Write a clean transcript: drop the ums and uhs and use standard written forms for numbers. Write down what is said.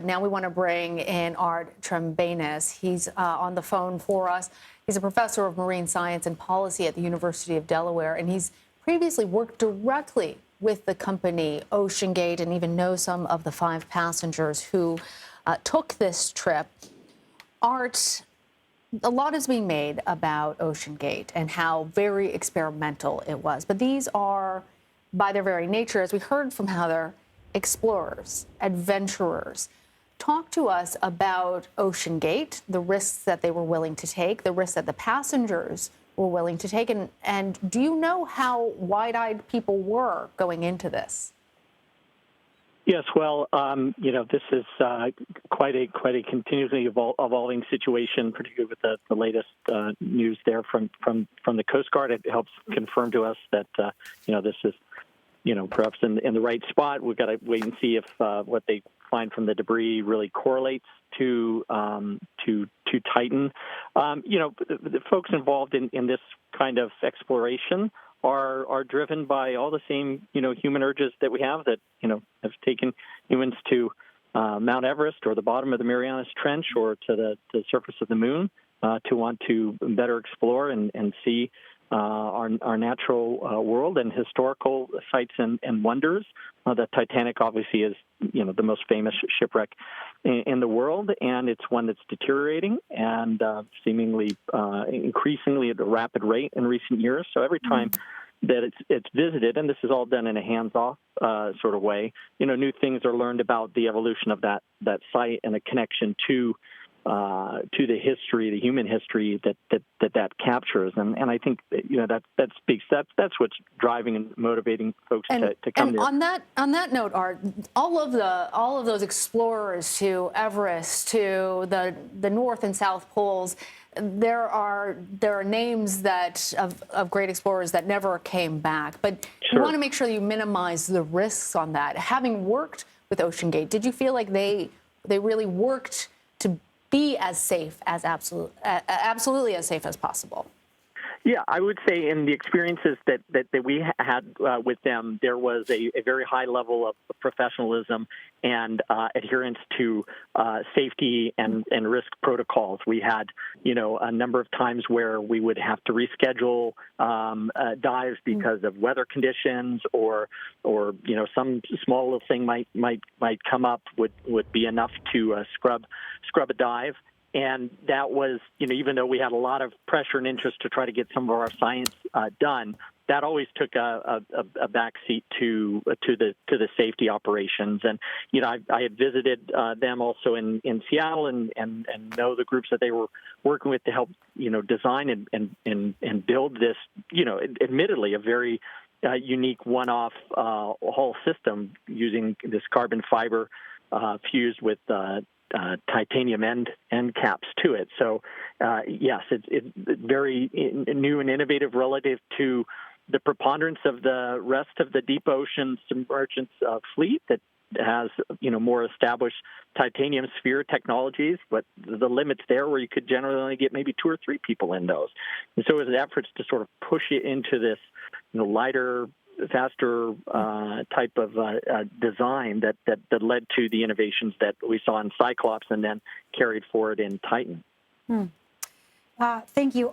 Now we want to bring in Art Trembanis. He's on the phone for us. He's a professor of marine science and policy at the University of Delaware, and he's previously worked directly with the company OceanGate and even knows some of the 5 passengers who took this trip. Art, a lot is being made about OceanGate and how very experimental it was. But these are, by their very nature, as we heard from Heather, explorers, adventurers. Talk to us about OceanGate, the risks that they were willing to take, the risks that the passengers were willing to take. And do you know how wide-eyed people were going into this? Yes, well, this is quite a continuously evolving situation, particularly with the latest news there from the Coast Guard. It helps confirm to us that this is perhaps in the right spot. We've got to wait and see if what they find from the debris really correlates to Titan. The folks involved in this kind of exploration are driven by all the same, human urges that we have that, have taken humans to Mount Everest or the bottom of the Marianas Trench or to the surface of the moon to want to better explore and see our natural world and historical sites and wonders. The Titanic obviously is, the most famous shipwreck in the world, and it's one that's deteriorating and seemingly increasingly at a rapid rate in recent years. So every time that it's visited, and this is all done in a hands-off sort of way, new things are learned about the evolution of that site and a connection to the history, the human history that captures, and I think that speaks. That's what's driving and motivating folks to come there. And on that note, Art, all of those explorers to Everest, to the North and South Poles, there are names of great explorers that never came back. But you want to make sure that you minimize the risks on that. Having worked with OceanGate, did you feel like they really worked to be as safe as absolutely as safe as possible? Yeah, I would say in the experiences that we had with them, there was a very high level of professionalism and adherence to safety and risk protocols. We had, a number of times where we would have to reschedule dives because of weather conditions or some small little thing might come up would be enough to scrub a dive. And that was, even though we had a lot of pressure and interest to try to get some of our science done, that always took a backseat to the safety operations. And I had visited them also in Seattle and know the groups that they were working with to help design and build this admittedly a very unique one-off hull system using this carbon fiber fused with titanium end caps to it. So, yes, it's very new and innovative relative to the preponderance of the rest of the deep ocean submergence fleet that has, more established titanium sphere technologies, but the limits there where you could generally only get maybe 2 or 3 people in those. And so it was efforts to sort of push it into this, lighter, faster type of design that led to the innovations that we saw in Cyclops and then carried forward in Titan. Thank you.